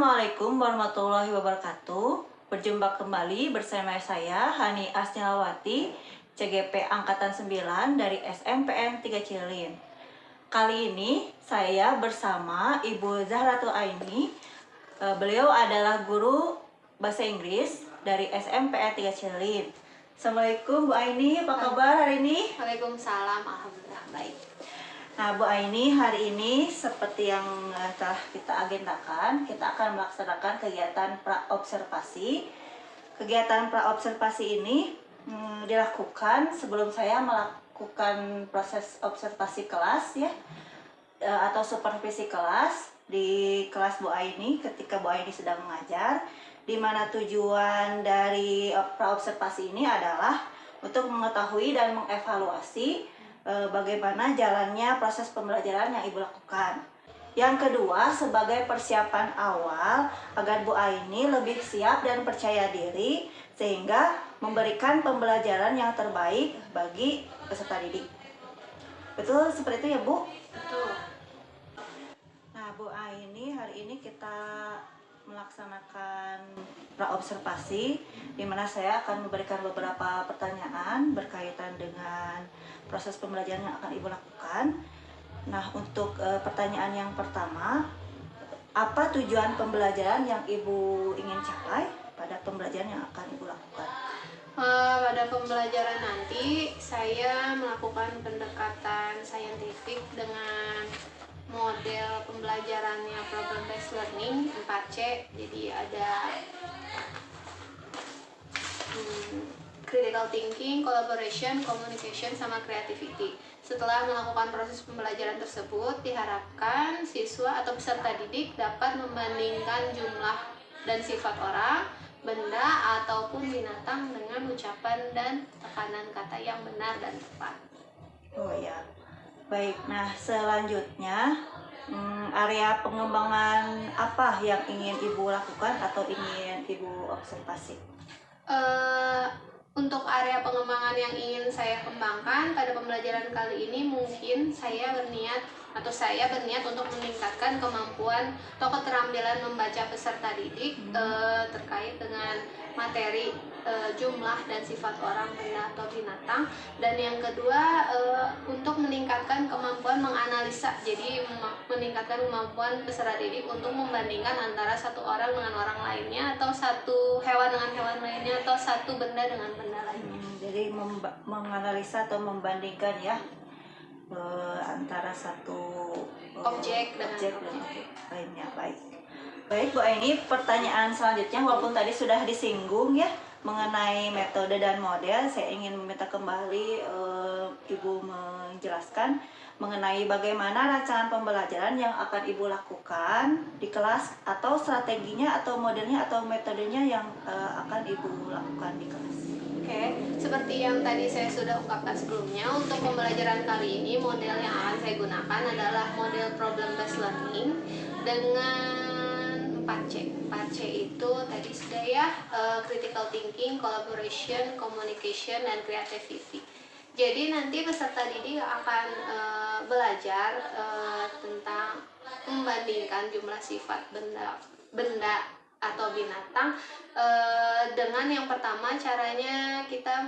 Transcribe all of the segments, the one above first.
Assalamualaikum warahmatullahi wabarakatuh. Berjumpa kembali bersama saya Hani Asnilawati, CGP Angkatan 9 dari SMPN 3 Cililin. Kali ini saya bersama Ibu Zahratul Aini. Beliau adalah guru bahasa Inggris dari SMPN 3 Cililin. Assalamualaikum Bu Aini, apa kabar hari ini? Waalaikumsalam, alhamdulillah baik. Nah, Bu Aini, hari ini seperti yang telah kita agendakan, kita akan melaksanakan kegiatan praobservasi. Kegiatan praobservasi ini dilakukan sebelum saya melakukan proses observasi kelas ya, atau supervisi kelas di kelas Bu Aini ketika Bu Aini sedang mengajar, di mana tujuan dari praobservasi ini adalah untuk mengetahui dan mengevaluasi bagaimana jalannya proses pembelajaran yang Ibu lakukan. Yang kedua, sebagai persiapan awal agar Bu Aini lebih siap dan percaya diri sehingga memberikan pembelajaran yang terbaik bagi peserta didik. Betul seperti itu ya Bu? Betul. Nah, Bu Aini, hari ini kita melaksanakan praobservasi di mana saya akan memberikan beberapa pertanyaan berkaitan dengan proses pembelajaran yang akan Ibu lakukan. Nah, untuk pertanyaan yang pertama, apa tujuan pembelajaran yang Ibu ingin capai pada pembelajaran yang akan Ibu lakukan? Pada pembelajaran nanti saya melakukan pendekatan saintifik dengan model pembelajarannya problem based learning 4C. Jadi ada critical thinking, collaboration, communication, sama creativity. Setelah melakukan proses pembelajaran tersebut, diharapkan siswa atau peserta didik dapat membandingkan jumlah dan sifat orang, benda, ataupun binatang dengan ucapan dan tekanan kata yang benar dan tepat. Oh ya, baik. Nah, selanjutnya area pengembangan apa yang ingin Ibu lakukan atau ingin Ibu observasi? Untuk area pengembangan yang ingin saya kembangkan pada pembelajaran kali ini, mungkin saya berniat untuk meningkatkan kemampuan atau keterampilan membaca peserta didik terkait dengan materi jumlah dan sifat orang, benda, atau binatang. Dan yang kedua, untuk meningkatkan kemampuan menganalisa, jadi meningkatkan kemampuan peserta didik untuk membandingkan antara satu orang dengan orang lainnya, atau satu hewan dengan hewan lainnya, atau satu benda dengan benda lainnya. Jadi menganalisa atau membandingkan ya antara satu objek dan objek lainnya. Baik Bu Aini, pertanyaan selanjutnya walaupun tadi sudah disinggung ya mengenai metode dan model, saya ingin meminta kembali Ibu menjelaskan mengenai bagaimana rancangan pembelajaran yang akan Ibu lakukan di kelas, atau strateginya atau modelnya atau metodenya yang akan Ibu lakukan di kelas. Oke, seperti yang tadi saya sudah ungkapkan sebelumnya, untuk pembelajaran kali ini model yang akan saya gunakan adalah model problem based learning dengan 4C. 4C itu tadi sudah ya, critical thinking, collaboration, communication, dan creativity. Jadi nanti peserta didik akan belajar tentang membandingkan jumlah sifat benda atau binatang. Dengan yang pertama, caranya kita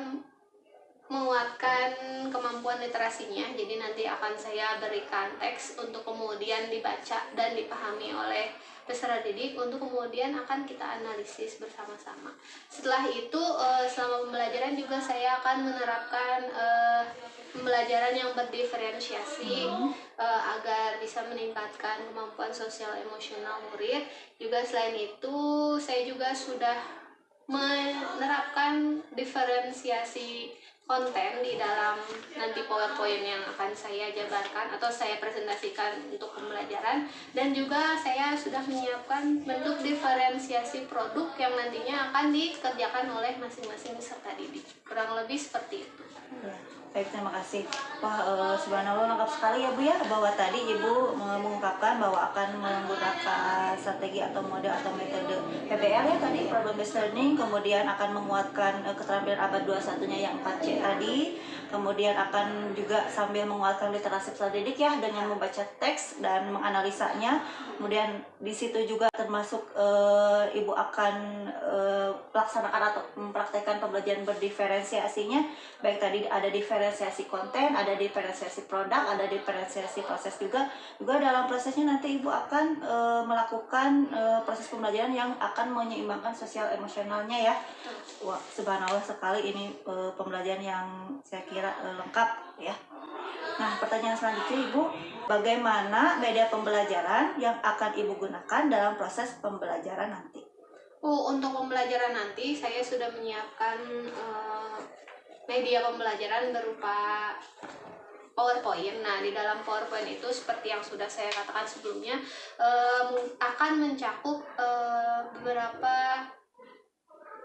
menguatkan kemampuan literasinya. Jadi nanti akan saya berikan teks untuk kemudian dibaca dan dipahami oleh peserta didik, untuk kemudian akan kita analisis bersama-sama. Setelah itu, selama pembelajaran juga saya akan menerapkan pembelajaran yang berdiferensiasi agar bisa meningkatkan kemampuan sosial emosional murid. Juga selain itu, saya juga sudah menerapkan diferensiasi konten di dalam nanti PowerPoint yang akan saya jabarkan atau saya presentasikan untuk pembelajaran. Dan juga saya sudah menyiapkan bentuk diferensiasi produk yang nantinya akan dikerjakan oleh masing-masing peserta didik. Kurang lebih seperti itu. Ya, baik, terima kasih. Wah, subhanallah lengkap sekali ya Bu ya, bahwa tadi Ibu mengungkapkan bahwa akan menggunakan strategi atau model atau metode PBL ya tadi, problem based learning, kemudian akan menguatkan keterampilan abad 21-nya yang 4C C tadi. Kemudian akan juga sambil menguatkan literasi peserta didik ya dengan membaca teks dan menganalisanya. Kemudian di situ juga termasuk Ibu akan melaksanakan atau mempraktekkan pembelajaran berdiferensiasinya. Baik tadi ada diferensiasi konten, ada diferensiasi produk, ada diferensiasi proses juga. Juga dalam prosesnya nanti Ibu akan melakukan proses pembelajaran yang akan menyeimbangkan sosial emosionalnya ya. Wah, subhanallah sekali ini pembelajaran yang saya kira lengkap ya. Nah, pertanyaan selanjutnya Ibu, bagaimana media pembelajaran yang akan Ibu gunakan dalam proses pembelajaran nanti? Untuk pembelajaran nanti saya sudah menyiapkan media pembelajaran berupa PowerPoint. Nah, di dalam PowerPoint itu seperti yang sudah saya katakan sebelumnya akan mencakup beberapa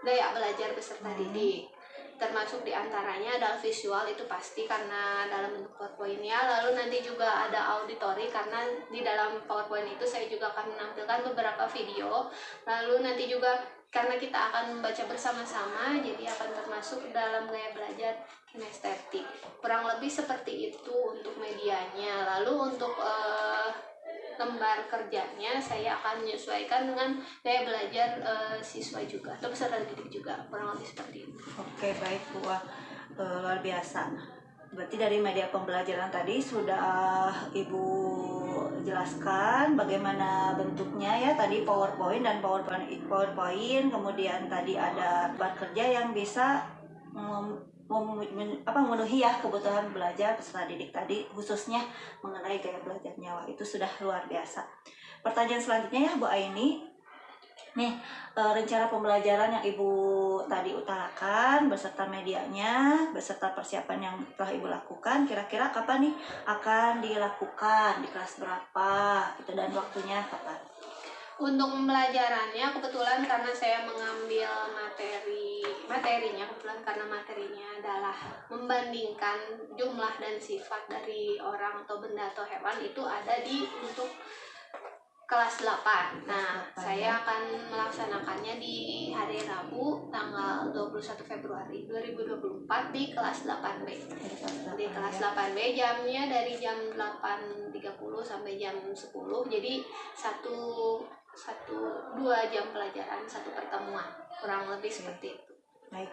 gaya belajar peserta didik. Termasuk diantaranya adalah visual, itu pasti karena dalam bentuk PowerPoint-nya. Lalu nanti juga ada auditory karena di dalam PowerPoint itu saya juga akan menampilkan beberapa video. Lalu nanti juga karena kita akan membaca bersama-sama, jadi akan termasuk dalam gaya belajar kinestetik. Kurang lebih seperti itu untuk medianya. Lalu untuk lembar kerjanya saya akan menyesuaikan dengan gaya belajar siswa juga atau peserta didik juga, kurang lebih seperti itu. Oke, baik Bu. Wah, luar biasa. Berarti dari media pembelajaran tadi sudah Ibu jelaskan bagaimana bentuknya ya, tadi PowerPoint dan PowerPoint, kemudian tadi ada lembar kerja yang bisa memenuhi ya kebutuhan belajar peserta didik tadi, khususnya mengenai gaya belajarnya. Wah, itu sudah luar biasa. Pertanyaan selanjutnya ya Bu Aini. Nih, rencana pembelajaran yang Ibu tadi utarakan beserta medianya, beserta persiapan yang telah Ibu lakukan, kira-kira kapan nih akan dilakukan, di kelas berapa gitu, dan waktunya kapan? Untuk pembelajarannya kebetulan karena saya mengambil materinya kebetulan karena materinya adalah membandingkan jumlah dan sifat dari orang atau benda atau hewan, itu ada di untuk kelas 8. Nah, saya akan melaksanakannya di hari Rabu tanggal 21 Februari 2024 di kelas 8B. Di kelas 8B jamnya dari jam 8.30 sampai jam 10. Jadi 2 jam pelajaran, 1 pertemuan. Kurang lebih seperti itu. Baik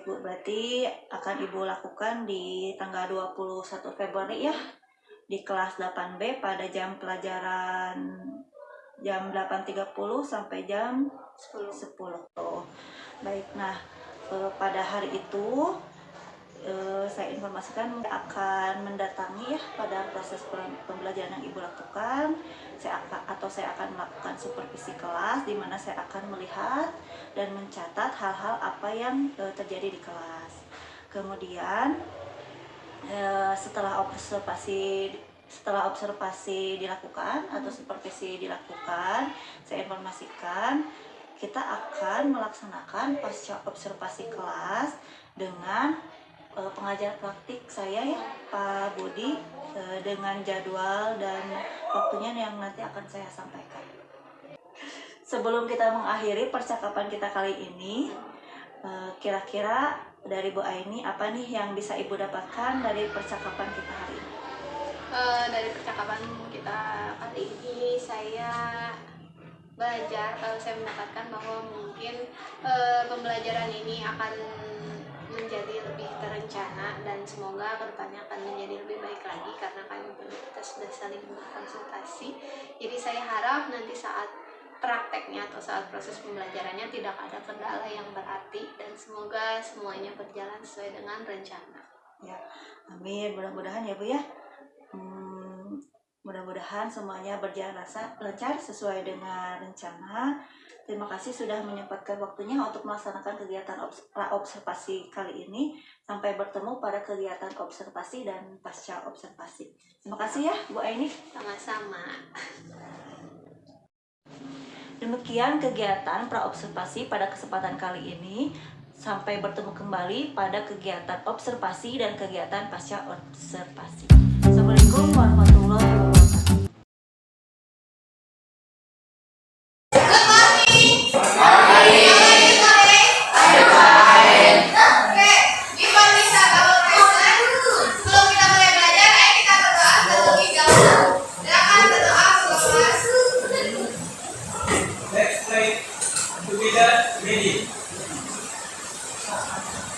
Bu, berarti akan Ibu lakukan di tanggal 21 Februari ya, di kelas 8B pada jam pelajaran jam 8.30 sampai jam 10. Oh, baik. Nah, pada hari itu saya informasikan akan mendatangi ya pada proses pembelajaran yang Ibu lakukan. Saya akan melakukan supervisi kelas, di mana saya akan melihat dan mencatat hal-hal apa yang terjadi di kelas. Kemudian setelah observasi dilakukan atau supervisi dilakukan, saya informasikan kita akan melaksanakan pasca observasi kelas dengan pengajar praktik saya ya, Pak Budi, dengan jadwal dan waktunya yang nanti akan saya sampaikan. Sebelum kita mengakhiri percakapan kita kali ini, kira-kira dari Bu Aini apa nih yang bisa Ibu dapatkan dari percakapan kita hari ini? Dari percakapan kita kali ini saya belajar, saya mendapatkan bahwa mungkin pembelajaran ini akan menjadi lebih terencana dan semoga kedepannya akan menjadi lebih baik lagi karena kami kita sudah saling berkonsultasi. Jadi saya harap nanti saat prakteknya atau saat proses pembelajarannya tidak ada kendala yang berarti dan semoga semuanya berjalan sesuai dengan rencana. Ya, amin. Mudah-mudahan ya Bu ya. Mudah-mudahan semuanya berjalan lancar sesuai dengan rencana. Terima kasih sudah menyempatkan waktunya untuk melaksanakan kegiatan observasi kali ini. Sampai bertemu pada kegiatan observasi dan pasca observasi. Terima kasih ya Bu Aini. Sama-sama. Demikian kegiatan praobservasi pada kesempatan kali ini. Sampai bertemu kembali pada kegiatan observasi dan kegiatan pasca observasi. Assalamualaikum warahmatullahi wabarakatuh. Good morning.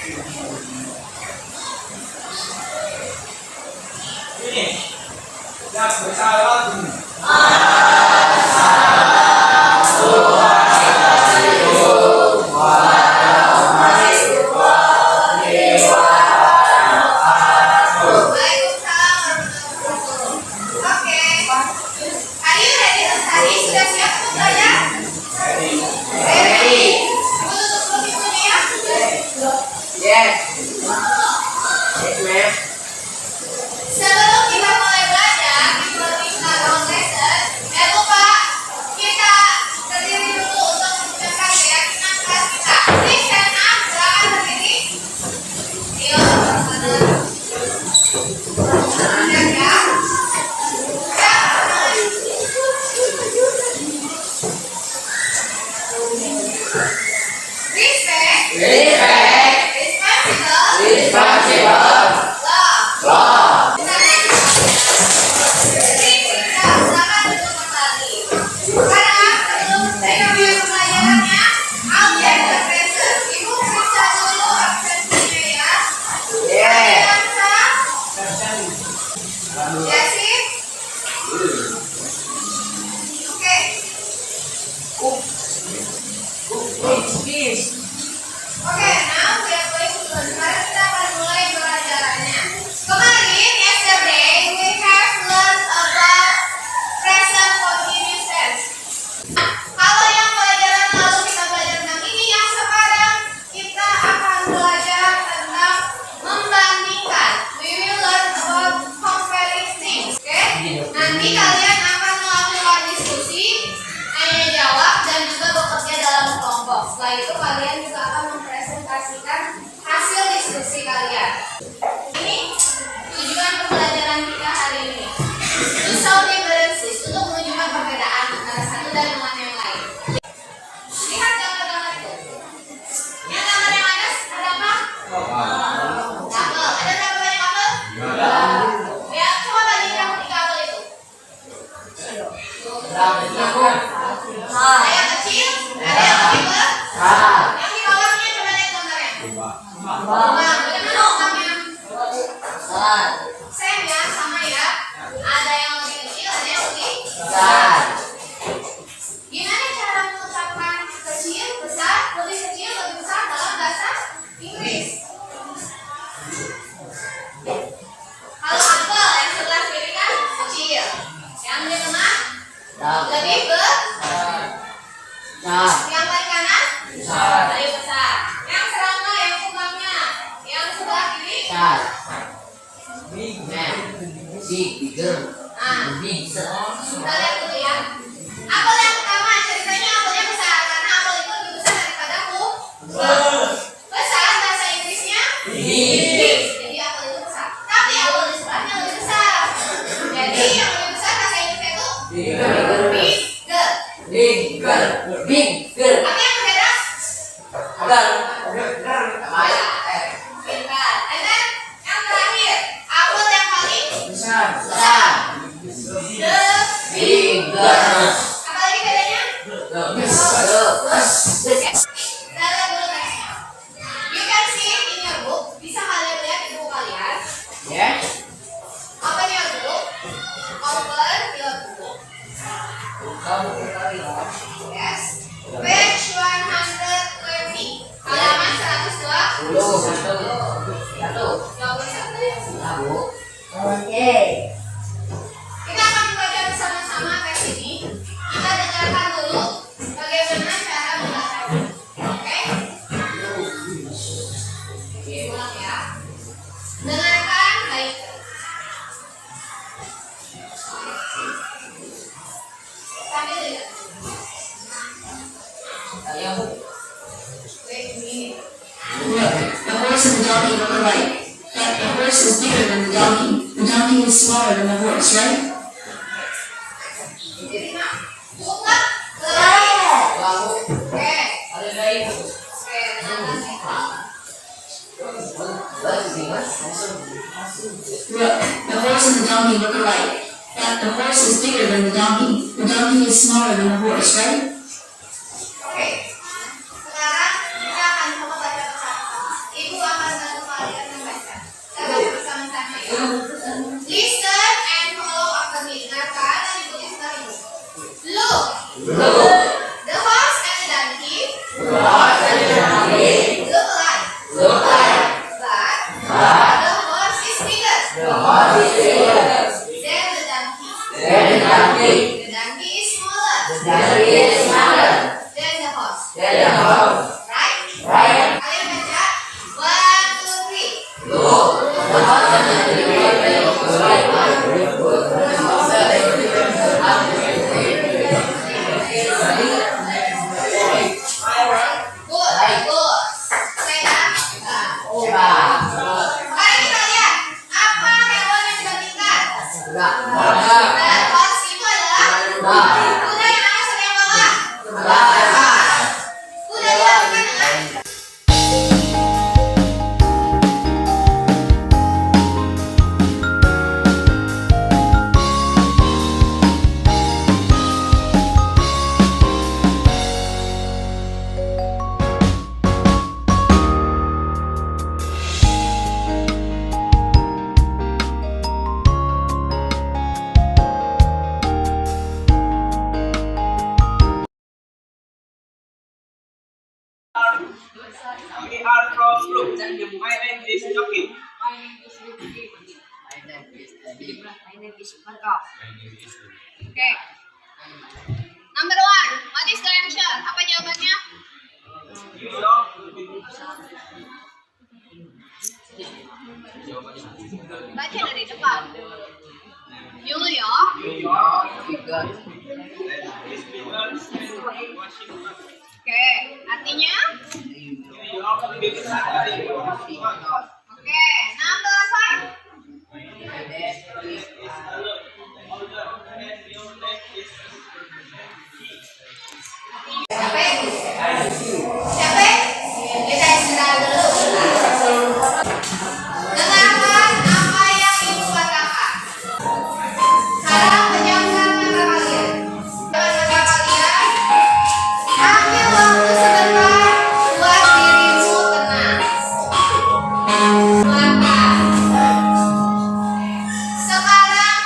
Waalaikumsalam warahmatullahi wabarakatuh. Oke. Are you ready to study? Sudah siap untuk belajar? Ready. Ibu tutup dulu pintunya ya. Sebelum kita mulai belajar, before we start our lesson, jangan lupa kita berdiri dulu untuk mengucapkan keyakinan kelas kita. Please stand up, silakan berdiri. Ayo, siap ya. Respect. Responsible. Love. Silakan duduk kembali. Sekarang sebelum kita mulai pembelajarannya, objek dan present. Ibu periksa dulu absensinya ya. Aliansa. Yasin. Oke. Oke, now we are going to learn. Sekarang kita akan mulai pembelajarannya. Kemarin, yesterday, we have learned about present continuous tense. Kalau yang pelajaran lalu kita belajar tentang ini, yang sekarang kita akan belajar tentang membandingkan. We will learn about comparing things. Oke? Nanti kalian akan melakukan diskusi, tanya jawab, dan juga bekerja dalam kelompok. Setelah itu kalian juga akan mempresentasikan hasil diskusi kalian. Ini tujuan pembelajaran kita hari ini. To show differences, untuk menunjukkan perbedaan antara satu dan dengan yang lain. Lihat gambar-gambar itu. Yang gambar yang atas ada apa? Kabel. Ada berapa banyak kabel? Ya, coba bandingkan tiga kabel itu. Ada yang kecil, ada yang lebih besar. Yang di bawahnya coba lihat gambarnya. Bagaimana utamanya? Same ya, sama ya. Ada yang lebih kecil, ada yang lebih besar. Gimana cara mengucapkan kecil, besar, lebih kecil, lebih besar dalam bahasa Inggris? Kalau apel yang sebelah kiri kan kecil, yang di tengah lebih besar. Yang paling kanan lebih besar. Yang serangga, yang kembangnya, yang sebelah kiri. Kita lihat dulu ya. Apel yang pertama ceritanya apelnya besar karena apel itu lebih besar daripada besar. Bahasa Inggrisnya big. Jadi apel itu besar. Tapi apel di sebelahnya lebih besar. Jadi yang lebih besar bahasa Inggrisnya itu bigger. Tapi yang berbeda pintar. And then yang terakhir, apel yang paling besar. The biggest. Apa lagi bedanya? Kita lihat dulu teksnya. You can see it in your book. Bisa kalian lihat di buku kalian. Open your book. Open your book. Yes. Page 120. Halaman 120. 21. Kita akan belajar bersama-sama tes ini. Kita dengarkan dulu bagaimana cara membacanya. Oke? Ulang ya. Dengarkan baik. Sambil dengar. Wait a minute. The horse and the donkey look alike. The horse is bigger than the donkey. The donkey is smaller than the horse, right? Diterima? Cukup nggak? Oke. Oke, dengarkan Look, the horse and the donkey look alike. The horse is bigger than the donkey. The donkey is smaller than the horse, right? Oke. Sekarang kita akan coba baca bersama-sama. Ibu akan Then the donkey. The donkey is smaller. Then the horse. Right? Kalian baca. 1, 2, 3. Good. Saya. Mari kita lihat apa hewan yang dibandingkan. Dan horse itu adalah kuda yang atas atau yang bawah? Kuda dibandingkan dengan We are from group. My name is Joki. Oke. Number 1. What is the answer? Apa jawabannya? Baca dari depan. New York. Oke, artinya? Oke, number 5. Capek? Kita istirahat dulu. Dengarkan apa yang ibu katakan. Sekarang pejamkan mata kalian. Dengan mata kalian, ambil waktu sebentar buat dirimu tenang. Maka, sekarang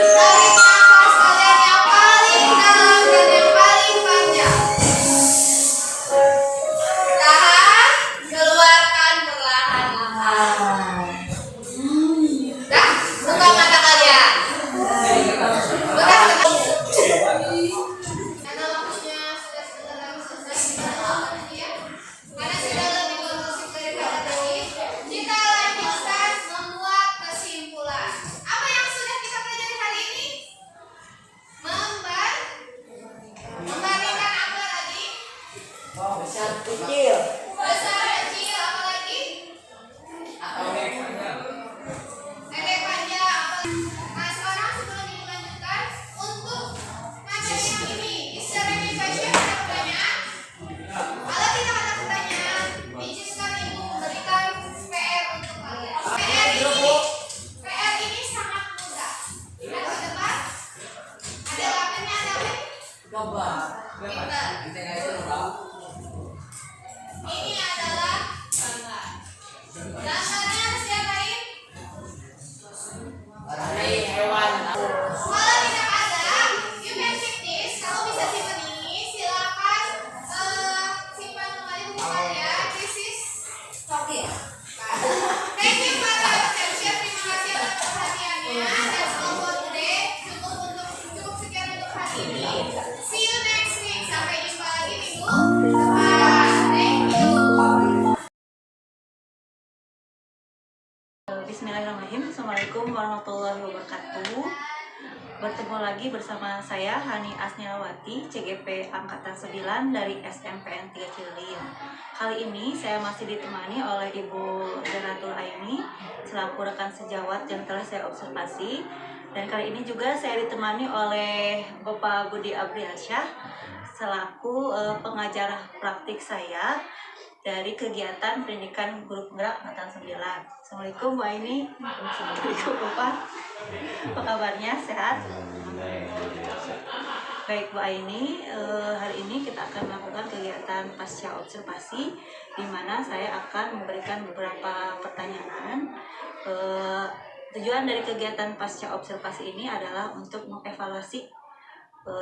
tarik nafas kalian yang paling dalam dan yang paling panjang. Tahan, keluarkan perlahan-lahan. Dah, buka mata kalian. Buka mata kalian. Karena waktunya sudah sebentar selesai, kita doakan aja ya. Karena sudah lebih kondusif daripada tadi, kita lanjutkan membuat kesimpulan. Apa yang sudah kita pelajari hari ini? Membandingkan apa tadi? Besar kecil, apa lagi? Pendek panjang, apa lagi? Nah, sekarang sebelum ibu lanjutkan, untuk materi yang ini, is there any question? Ada pertanyaan? Kalau tidak ada pertanyaan, izinkan ibu memberikan PR untuk kalian. PR ini sangat mudah. Lihat ke depan. Ada lapennya, ada apa? Pintar. Ini adalah gambar. Gambarnya harus diapain? Kalau tidak ada, you can keep this. Kamu bisa simpan ini. Silakan simpan kembali buku kalian. This is okay. Thank you for your attention. Terima kasih atas perhatiannya. That's all for today. Cukup sekian untuk hari ini. See you next week. Sampai jumpa lagi minggu depan. Thank you. Bismillahirrahmanirrahim. Assalamualaikum warahmatullahi wabarakatuh. Bertemu lagi bersama saya Hani Asniawati, CGP Angkatan 9 dari SMPN 3 Cililin. Kali ini saya masih ditemani oleh Ibu Zanatul Aini selaku rekan sejawat yang telah saya observasi. Dan kali ini juga saya ditemani oleh Bapak Budi Abriansyah selaku pengajar praktik saya dari kegiatan pendidikan guru penggerak angkatan 9. Assalamualaikum Bu Aini. Assalamualaikum Bapak. Apa kabarnya? Sehat? Baik Bu Aini, hari ini kita akan melakukan kegiatan pasca observasi di mana saya akan memberikan beberapa pertanyaan. Tujuan dari kegiatan pasca observasi ini adalah untuk mengevaluasi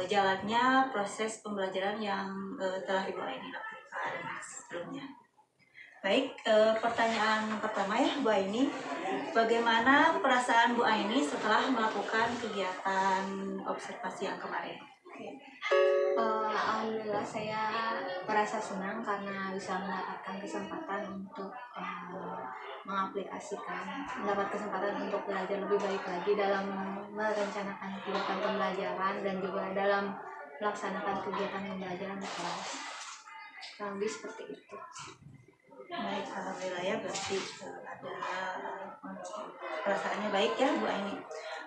jalannya proses pembelajaran yang telah Ibu Aini lakukan sebelumnya. Baik, pertanyaan pertama ya Bu Aini. Bagaimana perasaan Bu Aini setelah melakukan kegiatan observasi yang kemarin? Alhamdulillah saya merasa senang karena bisa mendapatkan kesempatan untuk mendapat kesempatan untuk belajar lebih baik lagi dalam merencanakan kegiatan pembelajaran dan juga dalam melaksanakan kegiatan pembelajaran di kelas. Kurang lebih seperti itu. Baik, alhamdulillah ya, berarti ada perasaannya baik ya Bu Aini.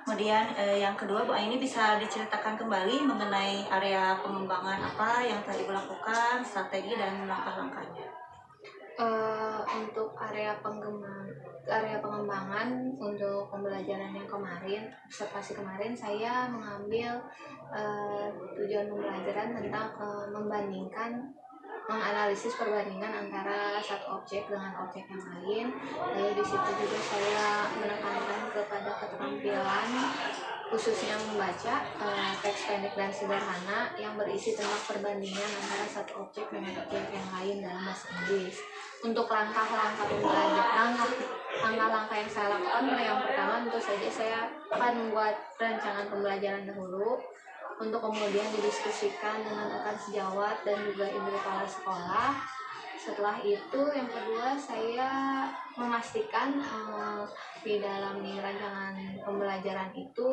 Kemudian yang kedua, Bu Aini bisa diceritakan kembali mengenai area pengembangan apa yang tadi dilakukan, strategi dan langkah-langkahnya. Untuk area pengembangan untuk pembelajaran yang kemarin, observasi kemarin, saya mengambil tujuan pembelajaran tentang menganalisis perbandingan antara satu objek dengan objek yang lain. Lalu di situ juga saya menekankan kepada keterampilan khususnya membaca teks pendek dan sederhana yang berisi tentang perbandingan antara satu objek dengan objek yang lain dalam bahasa Inggris. Untuk langkah-langkah yang saya lakukan, yang pertama tentu saja saya akan membuat rancangan pembelajaran dahulu untuk kemudian didiskusikan dengan rekan sejawat dan juga ibu kepala sekolah. Setelah itu yang kedua, saya memastikan di dalam rancangan pembelajaran itu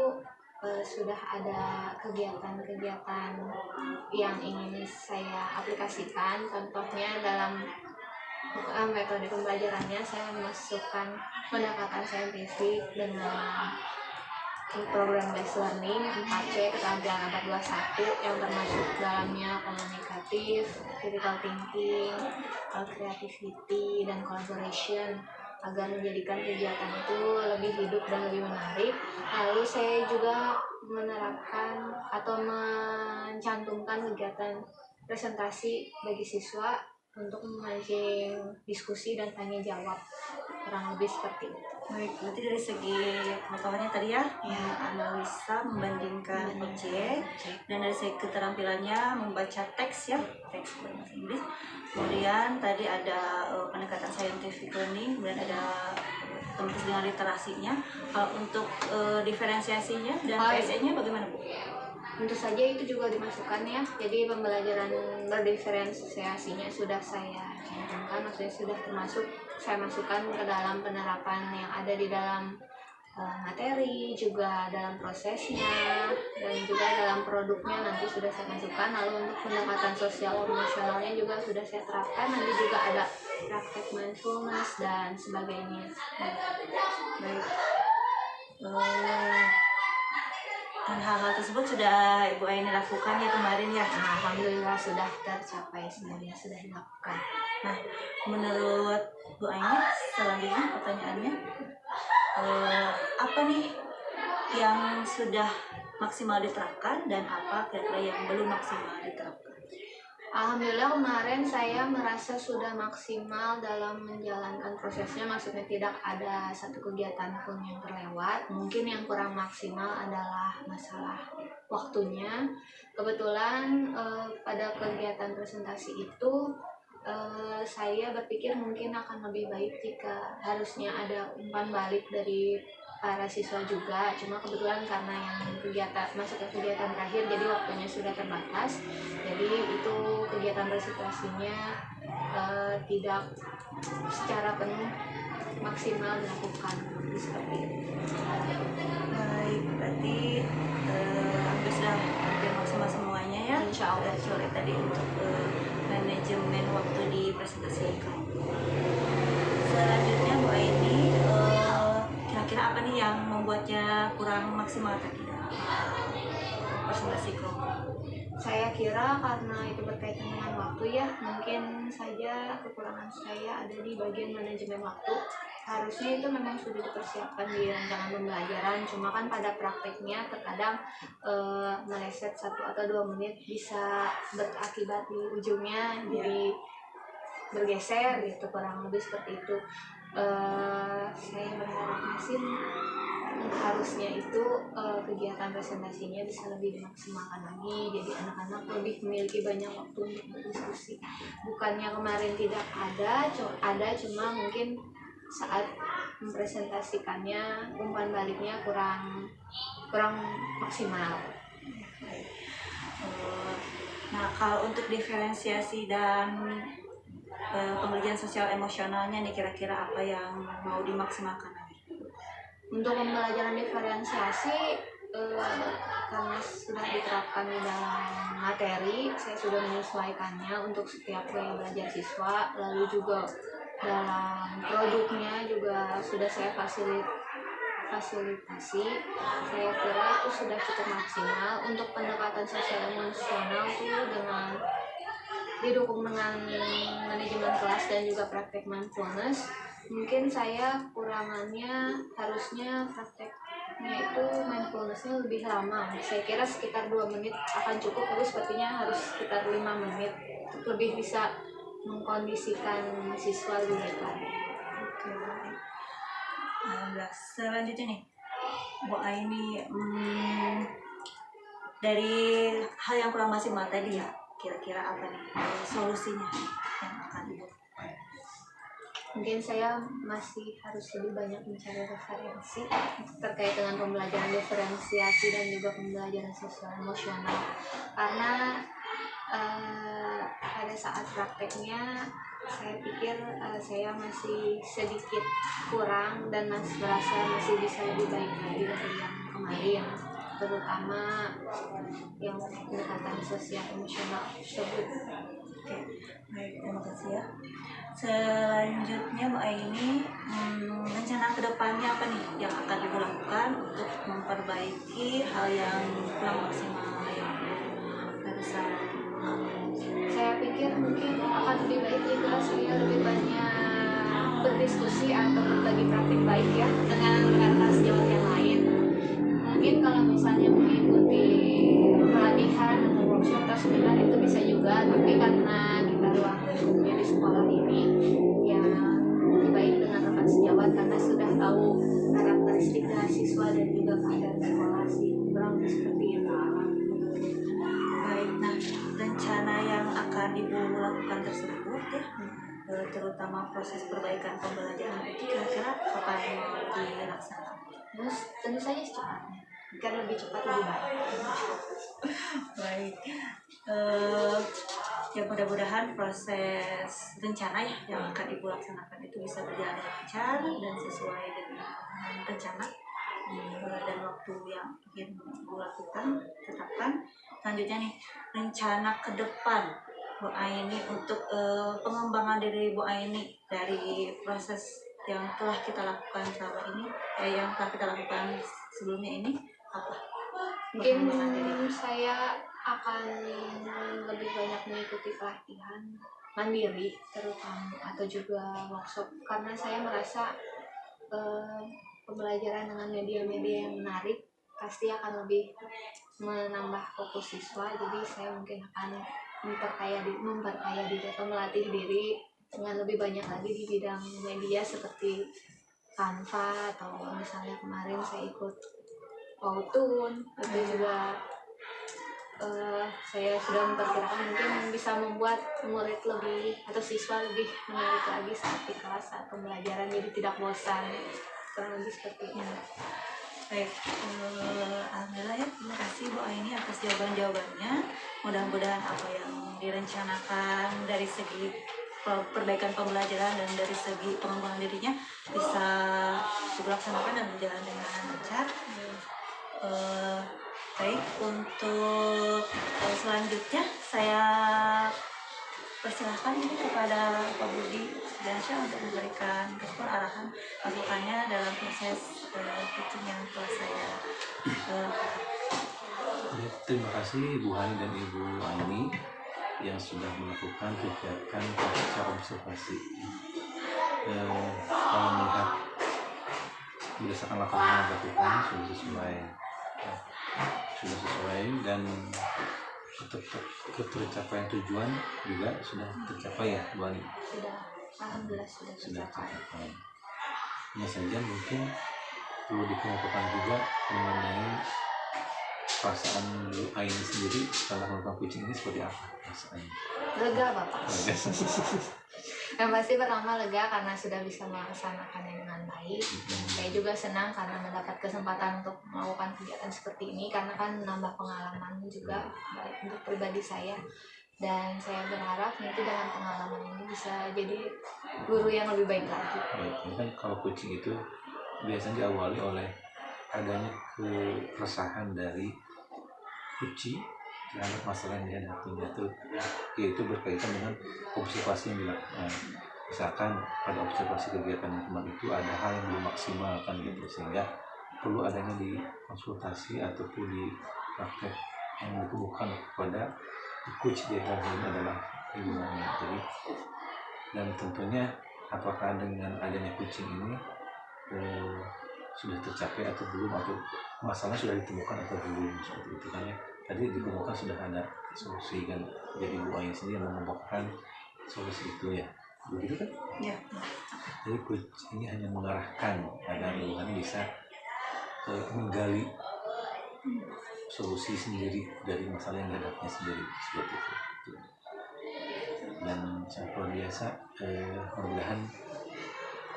sudah ada kegiatan-kegiatan yang ingin saya aplikasikan. Contohnya dalam metode pembelajarannya saya memasukkan pendekatan saintifik dengan program based learning 4C keterampilan abad 21 yang termasuk dalamnya komunikatif, critical thinking, creativity, dan collaboration agar menjadikan kegiatan itu lebih hidup dan lebih menarik. Lalu saya juga menerapkan atau mencantumkan kegiatan presentasi bagi siswa untuk memancing diskusi dan tanya jawab, kurang lebih seperti itu. Baik, berarti dari segi pengetahuannya tadi ya, analisa, membandingkan objek, dan dari segi keterampilannya membaca teks ya, teks bahasa Inggris. Kemudian tadi ada pendekatan scientific learning, kemudian ada otomatis dengan literasinya. Kalau untuk diferensiasinya dan PSE-nya bagaimana Bu? Tentu saja itu juga dimasukkan ya. Jadi pembelajaran berdiferensiasinya sudah saya cantumkan, maksudnya sudah termasuk saya masukkan ke dalam penerapan yang ada di dalam materi, juga dalam prosesnya, dan juga dalam produknya nanti sudah saya masukkan. Lalu untuk pendekatan sosial emosionalnya juga sudah saya terapkan. Nanti juga ada praktek mindfulness dan sebagainya. Baik. Dan hal-hal tersebut sudah Ibu Aini lakukan ya kemarin ya? Alhamdulillah sudah tercapai, semuanya sudah dilakukan. Nah, menurut Bu Aini, selanjutnya pertanyaannya, apa nih yang sudah maksimal diterapkan dan apa kira-kira yang belum maksimal diterapkan? Alhamdulillah kemarin saya merasa sudah maksimal dalam menjalankan prosesnya, maksudnya tidak ada satu kegiatan pun yang terlewat. Mungkin yang kurang maksimal adalah masalah waktunya. Kebetulan pada kegiatan presentasi itu saya berpikir mungkin akan lebih baik jika harusnya ada umpan balik dari para siswa juga, cuma kebetulan karena yang masuk ke kegiatan terakhir jadi waktunya sudah terbatas, jadi itu kegiatan presentasinya tidak secara penuh maksimal dilakukan seperti itu. Baik, berarti hampir sudah hampir maksimal semuanya ya. Insya Allah. Kecuali tadi untuk manajemen waktu di presentasi. Selanjutnya Bu Aini, kira-kira apa nih yang membuatnya kurang maksimal tadi presentasi kelompok? Saya kira karena itu berkaitan dengan waktu ya, mungkin saja kekurangan saya ada di bagian manajemen waktu. Harusnya itu memang sudah dipersiapkan di rancangan pembelajaran, cuma kan pada prakteknya terkadang meleset 1 atau 2 menit bisa berakibat di ujungnya jadi bergeser gitu, kurang lebih seperti itu. Saya berharapnya sih harusnya itu kegiatan presentasinya bisa lebih dimaksimalkan lagi, jadi anak-anak lebih memiliki banyak waktu untuk berdiskusi. Bukannya kemarin tidak ada, ada cuma mungkin saat mempresentasikannya umpan baliknya kurang maksimal. Nah, kalau untuk diferensiasi dan pembelajaran sosial emosionalnya nih, kira-kira apa yang mau dimaksimalkan lagi? Untuk pembelajaran diferensiasi, karena sudah diterapkan di dalam materi, saya sudah menyesuaikannya untuk setiap gaya belajar siswa. Lalu juga dalam produknya juga sudah saya fasilitasi. Saya kira itu sudah cukup maksimal. Untuk pendekatan sosial emosional itu dengan didukung dengan manajemen kelas dan juga praktek mindfulness. Mungkin saya kurangannya harusnya prakteknya itu mindfulnessnya lebih lama. Saya kira sekitar 2 menit akan cukup, tapi sepertinya harus sekitar 5 menit untuk lebih bisa mengkondisikan siswa lebih baik lagi. Oke, baik. Nah, selanjutnya nih, Bu Aini, dari hal yang kurang maksimal tadi ya, kira-kira apa nih solusinya yang akan Ibu? Mungkin saya masih harus lebih banyak mencari referensi terkait dengan pembelajaran diferensiasi dan juga pembelajaran sosial emosional, karena pada saat prakteknya saya pikir saya masih sedikit kurang dan merasa masih bisa lebih baik lagi dari yang kemarin, terutama yang pendekatan sosial emosional tersebut. Oke, baik, terima kasih ya. Selanjutnya Mbak Aini, rencana kedepannya apa nih yang akan Ibu lakukan untuk memperbaiki hal yang kurang maksimal yang barusan? Saya pikir mungkin akan lebih baik jika saya lebih banyak berdiskusi atau berbagi praktik baik ya dengan rekan-rekan sejawat yang lain. Mungkin kalau misalnya mengikuti pelatihan atau workshop atau seminar itu bisa juga, tapi karena kita ruang lingkupnya di sekolah ini ya lebih baik dengan rekan sejawat karena sudah tahu karakteristik mahasiswa dan juga keadaan sekolah sih, kurang lebih seperti itu. Baik, nah rencana yang akan Ibu lakukan tersebut ya, terutama proses perbaikan pembelajaran itu kira-kira kapan mau dilaksanakan? Terus tentu saja secepatnya, agar lebih cepat lebih baik. Baik, ya mudah-mudahan proses rencana ya yang akan Ibu laksanakan itu bisa berjalan lancar dan sesuai dengan rencana dan waktu yang ingin Ibu lakukan, tetapkan. Selanjutnya nih, rencana ke depan Bu Aini untuk pengembangan diri Bu Aini dari proses yang telah kita lakukan selama ini, yang telah kita lakukan sebelumnya ini apa? Mungkin Pengembangan diri. saya akan lebih banyak mengikuti pelatihan mandiri terutama atau juga workshop, karena saya merasa pembelajaran dengan media-media yang menarik pasti akan lebih menambah fokus siswa. Jadi saya mungkin akan memperkaya diri atau melatih diri dengan lebih banyak lagi di bidang media seperti Canva, atau misalnya kemarin saya ikut Powtoon, itu juga saya sudah memperkirakan mungkin bisa membuat murid lebih atau siswa lebih menarik lagi saat di kelas saat pembelajaran, jadi tidak bosan, kurang lebih seperti itu. Baik, alhamdulillah ya, terima kasih Bu Aini atas jawaban-jawabannya. Mudah-mudahan apa yang direncanakan dari segi perbaikan pembelajaran dan dari segi pengembangan dirinya bisa dilaksanakan dan berjalan dengan lancar. Baik, untuk selanjutnya saya persilahkan ini kepada Pak Budi Dansyah untuk memberikan respon arahan masukannya dalam proses teaching yang telah saya Terima kasih Bu Hani dan Ibu Aini yang sudah melakukan kegiatan pasca observasi. Kalau melihat berdasarkan laporan yang dilakukan sudah sesuai dan ketercapaian tujuan juga sudah tercapai ya Bu Hani? Sudah, alhamdulillah sudah Tercapai. hanya saja mungkin perlu dikemukakan juga mengenai perasaan Bu Aini sendiri setelah melakukan coaching ini seperti apa perasaannya? Lega Bapak. Yang pasti pertama lega karena sudah bisa melaksanakannya dengan baik. Saya juga senang karena mendapat kesempatan untuk melakukan kegiatan seperti ini karena kan menambah pengalaman juga untuk pribadi saya. Dan saya berharap nanti dengan pengalaman ini bisa jadi guru yang lebih baik lagi. Baik, ini kan kalau coaching itu biasanya diawali oleh adanya keresahan dari Uci terhadap masalah yang dihadapinya itu, yaitu berkaitan dengan observasi yang dilakukan. Misalkan pada observasi kegiatan yang kemarin itu ada hal yang belum maksimal kan gitu, sehingga perlu adanya di konsultasi ataupun di praktek yang ditubuhkan kepada coach di dalam ini adalah Ibu Aini. Jadi dan tentunya apakah dengan adanya coaching ini sudah tercapai atau belum, atau masalah sudah ditemukan atau belum, seperti itu kan ya. Tadi ditemukan sudah ada solusi kan, jadi Bu Aini sendiri menambahkan solusi itu ya, begitu kan? Ya. Jadi coach ini hanya mengarahkan agar Ibu Aini bisa menggali solusi sendiri dari masalah yang dihadapinya sendiri, seperti itu. Dan sangat luar biasa, mudah-mudahan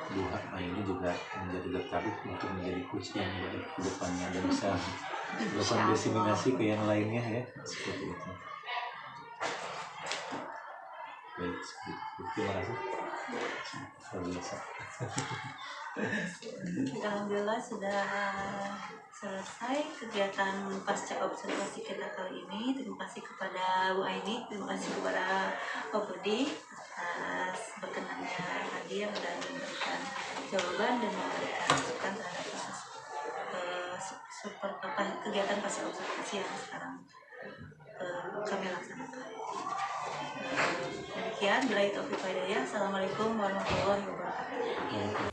Bu Aini juga menjadi tertarik untuk menjadi coach yang baik ke depannya dan bisa melakukan diseminasi ke yang lainnya ya, seperti itu. Baik, seperti itu. Terima kasih. Luar biasa. Alhamdulillah sudah selesai kegiatan pasca observasi kita kali ini. Terima kasih kepada Bu Aini, terima kasih kepada Pak Budi atas berkenannya hadir dan memberikan jawaban dan memberikan masukan terhadap kegiatan pasca observasi yang sekarang kami laksanakan. Demikian, bila itu Assalamualaikum warahmatullahi wabarakatuh.